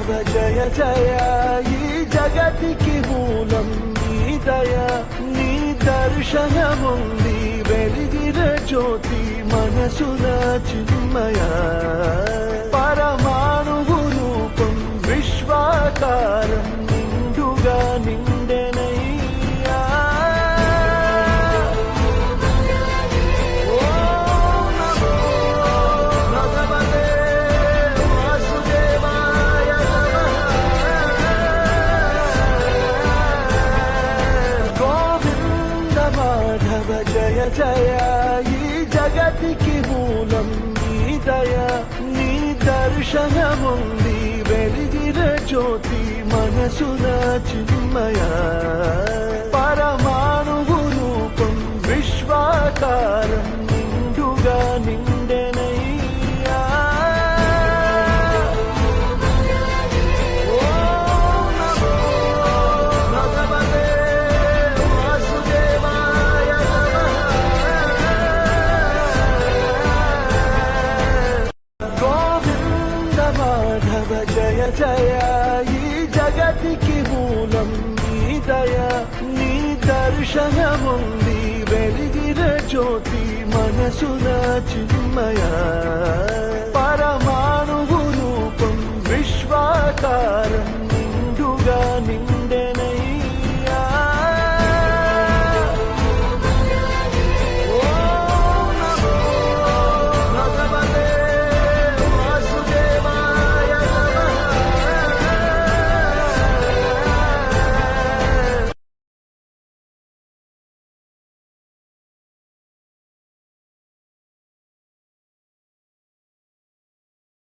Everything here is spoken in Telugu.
మాధవ జయ జయ ఈ జగతికి మూలం నీ దయ నీ దర్శనముంది వెలిగిన జ్యోతి మనసున చిన్మయ పరమాణువు రూపం విశ్వాకారం నిండుగా నిండెనయ్యా జయ జయ ఈ జగతికి మూలం నీ దయ నీ దర్శనముంది వెలిగిన జ్యోతి మనసున చిన్మయ పరమాణువు రూపం విశ్వాకారం నిండుగా నిండెనయ్యా మాధవ జయ జయ ఈ జగతికి మూలం నీ దయ నీ దర్శనముంది వెలిగిన జ్యోతి మనసున చిన్మయ పర